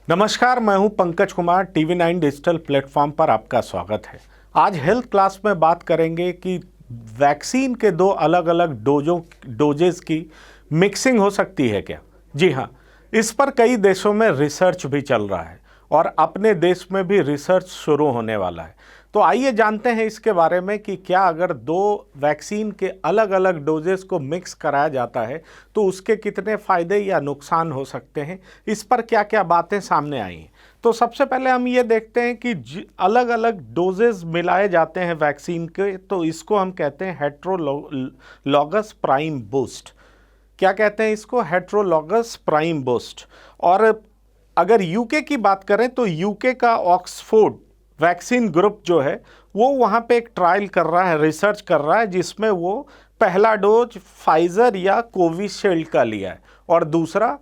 नमस्कार, मैं हूं Pankaj Kumar. TV9 digital platform पर आपका स्वागत है। आज हेल्थ क्लास में बात करेंगे कि वैक्सीन के दो अलग अलग डोजेस की मिक्सिंग हो सकती है क्या। जी हाँ, इस पर कई देशों में रिसर्च भी चल रहा है और अपने देश में भी रिसर्च शुरू होने वाला है। तो आइए जानते हैं इसके बारे में कि क्या अगर दो वैक्सीन के अलग अलग डोजेस को मिक्स कराया जाता है तो उसके कितने फ़ायदे या नुकसान हो सकते हैं, इस पर क्या क्या बातें सामने आई हैं। तो सबसे पहले हम ये देखते हैं कि अलग अलग डोजेस मिलाए जाते हैं वैक्सीन के, तो इसको हम कहते हैं हेट्रोलॉगस प्राइम बूस्ट। क्या कहते हैं इसको? Heterologous prime boost. और अगर यूके की बात करें तो यूके का ऑक्सफोर्ड वैक्सीन ग्रुप जो है वो वहाँ पे एक ट्रायल कर रहा है, रिसर्च कर रहा है, जिसमें वो पहला डोज फाइज़र या कोविशील्ड का लिया है और दूसरा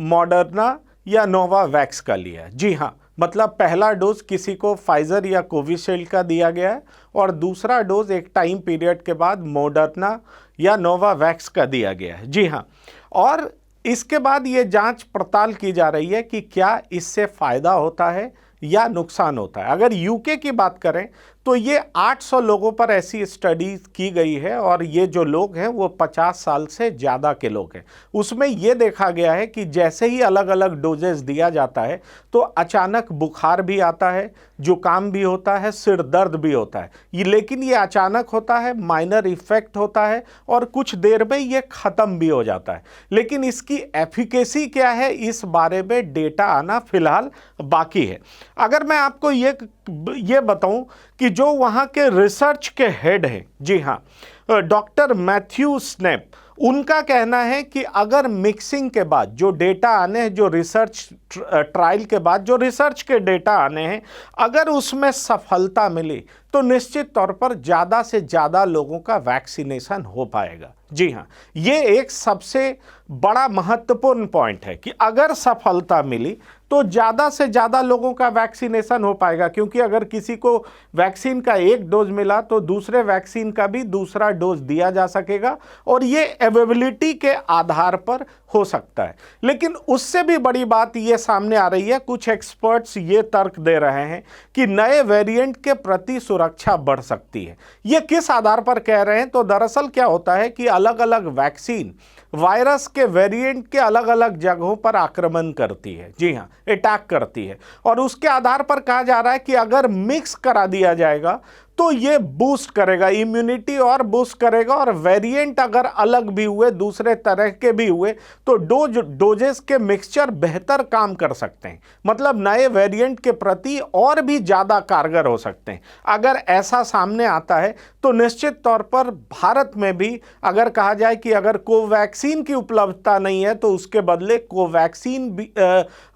मॉडर्ना या नोवावैक्स का लिया है। जी हाँ, मतलब पहला डोज किसी को फाइज़र या कोविशील्ड का दिया गया है और दूसरा डोज एक टाइम पीरियड के बाद मॉडर्ना या नोवावैक्स का दिया गया है। जी हाँ, और इसके बाद ये जांच पड़ताल की जा रही है कि क्या इससे फ़ायदा होता है या नुकसान होता है। अगर यूके की बात करें तो ये 800 लोगों पर ऐसी स्टडी की गई है और ये जो लोग हैं वो 50 साल से ज़्यादा के लोग हैं। उसमें ये देखा गया है कि जैसे ही अलग अलग डोजेस दिया जाता है तो अचानक बुखार भी आता है, जुकाम भी होता है, सिर दर्द भी होता है। लेकिन ये अचानक होता है, माइनर इफेक्ट होता है और कुछ देर में ये ख़त्म भी हो जाता है। लेकिन इसकी एफिकेसी क्या है, इस बारे में डेटा आना फिलहाल बाकी है। अगर मैं आपको ये बताऊं कि जो वहाँ के रिसर्च के हेड हैं, जी हाँ, डॉक्टर मैथ्यू स्नैप, उनका कहना है कि अगर मिक्सिंग के बाद जो डेटा आने हैं, जो रिसर्च ट्रायल के बाद जो रिसर्च के डेटा आने हैं, अगर उसमें सफलता मिली तो निश्चित तौर पर ज़्यादा से ज़्यादा लोगों का वैक्सीनेशन हो पाएगा। जी हाँ, ये एक सबसे बड़ा महत्वपूर्ण पॉइंट है कि अगर सफलता मिली तो ज़्यादा से ज़्यादा लोगों का वैक्सीनेशन हो पाएगा, क्योंकि अगर किसी को वैक्सीन का एक डोज मिला तो दूसरे वैक्सीन का भी दूसरा डोज दिया जा सकेगा और ये अवेलेबिलिटी के आधार पर हो सकता है। लेकिन उससे भी बड़ी बात ये सामने आ रही है, कुछ एक्सपर्ट्स ये तर्क दे रहे हैं कि नए वेरिएंट के प्रति सुरक्षा बढ़ सकती है। ये किस आधार पर कह रहे हैं? तो दरअसल क्या होता है कि अलग अलग वैक्सीन वायरस के वेरिएंट के अलग अलग जगहों पर आक्रमण करती है। जी हाँ, अटैक करती है और उसके आधार पर कहा जा रहा है कि अगर मिक्स करा दिया जाएगा तो ये बूस्ट करेगा, इम्यूनिटी और बूस्ट करेगा। और वेरिएंट अगर अलग भी हुए, दूसरे तरह के भी हुए, तो डोजेस के मिक्सचर बेहतर काम कर सकते हैं, मतलब नए वेरिएंट के प्रति और भी ज़्यादा कारगर हो सकते हैं। अगर ऐसा सामने आता है तो निश्चित तौर पर भारत में भी अगर कहा जाए कि अगर कोवैक्सीन की उपलब्धता नहीं है तो उसके बदले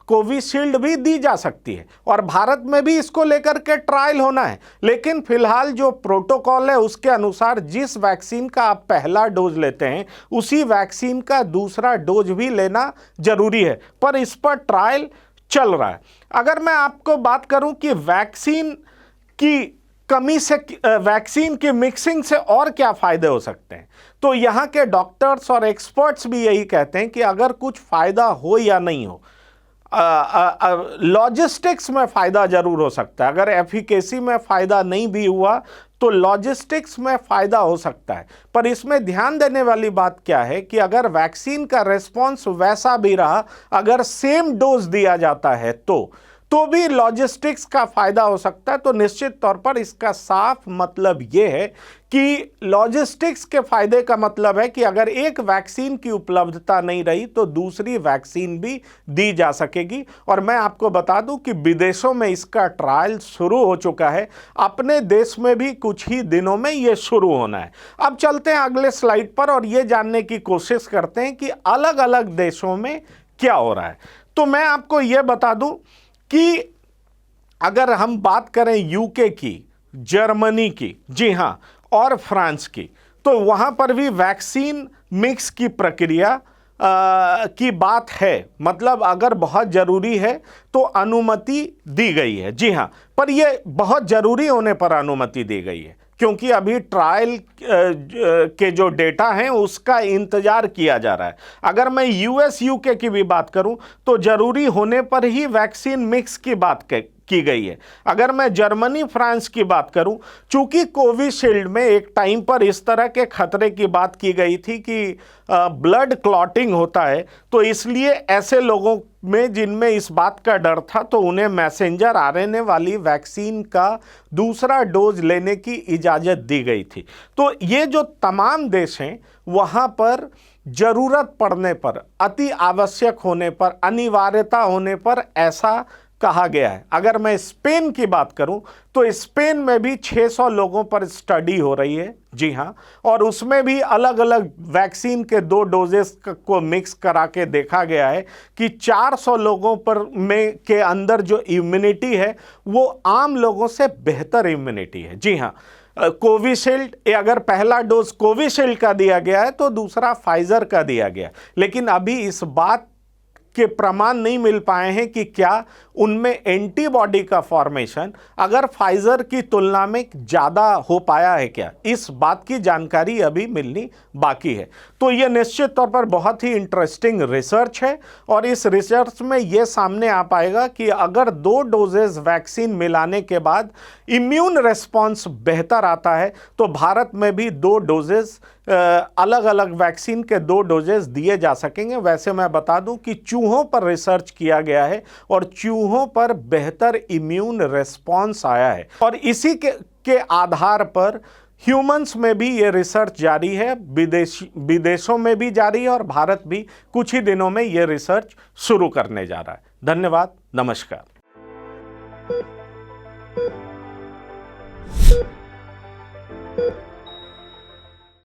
कोविशील्ड भी दी जा सकती है और भारत में भी इसको लेकर के ट्रायल होना है। लेकिन फिलहाल जो प्रोटोकॉल है उसके अनुसार जिस वैक्सीन का आप पहला डोज लेते हैं उसी वैक्सीन का दूसरा डोज भी लेना जरूरी है, पर इस पर ट्रायल चल रहा है। अगर मैं आपको बात करूं कि वैक्सीन की कमी से, वैक्सीन की मिक्सिंग से और क्या फायदे हो सकते हैं, तो यहाँ के डॉक्टर्स और एक्सपर्ट्स भी यही कहते हैं कि अगर कुछ फायदा हो या नहीं हो, लॉजिस्टिक्स में फ़ायदा जरूर हो सकता है। अगर एफिकेसी में फ़ायदा नहीं भी हुआ तो लॉजिस्टिक्स में फ़ायदा हो सकता है। पर इसमें ध्यान देने वाली बात क्या है कि अगर वैक्सीन का रिस्पॉन्स वैसा भी रहा, अगर सेम डोज दिया जाता है तो भी लॉजिस्टिक्स का फ़ायदा हो सकता है। तो निश्चित तौर पर इसका साफ मतलब ये है कि लॉजिस्टिक्स के फ़ायदे का मतलब है कि अगर एक वैक्सीन की उपलब्धता नहीं रही तो दूसरी वैक्सीन भी दी जा सकेगी। और मैं आपको बता दूं कि विदेशों में इसका ट्रायल शुरू हो चुका है, अपने देश में भी कुछ ही दिनों में ये शुरू होना है। अब चलते हैं अगले स्लाइड पर और ये जानने की कोशिश करते हैं कि अलग अलग देशों में क्या हो रहा है। तो मैं आपको ये बता दूं कि अगर हम बात करें यूके की, जर्मनी की, जी हाँ, और फ्रांस की, तो वहाँ पर भी वैक्सीन मिक्स की प्रक्रिया की बात है। मतलब अगर बहुत ज़रूरी है तो अनुमति दी गई है। जी हाँ, पर यह बहुत ज़रूरी होने पर अनुमति दी गई है। क्योंकि अभी ट्रायल के जो डेटा हैं उसका इंतजार किया जा रहा है। अगर मैं यूएस यूके की भी बात करूं तो जरूरी होने पर ही वैक्सीन मिक्स की बात की गई है। अगर मैं जर्मनी फ्रांस की बात करूं, चूंकि कोविशील्ड में एक टाइम पर इस तरह के खतरे की बात की गई थी कि ब्लड क्लॉटिंग होता है, तो इसलिए ऐसे लोगों में जिनमें इस बात का डर था तो उन्हें मैसेंजर आरएनए वाली वैक्सीन का दूसरा डोज लेने की इजाज़त दी गई थी। तो ये जो तमाम देश हैं वहाँ पर ज़रूरत पड़ने पर, अति आवश्यक होने पर, अनिवार्यता होने पर ऐसा कहा गया है। अगर मैं स्पेन की बात करूं तो स्पेन में भी 600 लोगों पर स्टडी हो रही है, जी हां, और उसमें भी अलग अलग वैक्सीन के 2 डोजेस को मिक्स करा के देखा गया है कि 400 लोगों पर में के अंदर जो इम्यूनिटी है वो आम लोगों से बेहतर इम्यूनिटी है। जी हां, कोविशील्ड, अगर पहला डोज कोविशील्ड का दिया गया है तो दूसरा फाइजर का दिया गया, लेकिन अभी इस बात के प्रमाण नहीं मिल पाए हैं कि क्या उनमें एंटीबॉडी का फॉर्मेशन अगर फाइजर की तुलना में ज़्यादा हो पाया है क्या, इस बात की जानकारी अभी मिलनी बाकी है। तो ये निश्चित तौर पर बहुत ही इंटरेस्टिंग रिसर्च है और इस रिसर्च में ये सामने आ पाएगा कि अगर 2 डोजेस वैक्सीन मिलाने के बाद इम्यून रिस्पॉन्स बेहतर आता है तो भारत में भी 2 डोजेस अलग अलग वैक्सीन के 2 डोजेस दिए जा सकेंगे। वैसे मैं बता दूं कि चूहों पर रिसर्च किया गया है और चूहों पर बेहतर इम्यून रिस्पॉन्स आया है और इसी के आधार पर ह्यूमंस में भी ये रिसर्च जारी है, विदेशों में भी जारी है और भारत भी कुछ ही दिनों में ये रिसर्च शुरू करने जा रहा है। धन्यवाद, नमस्कार।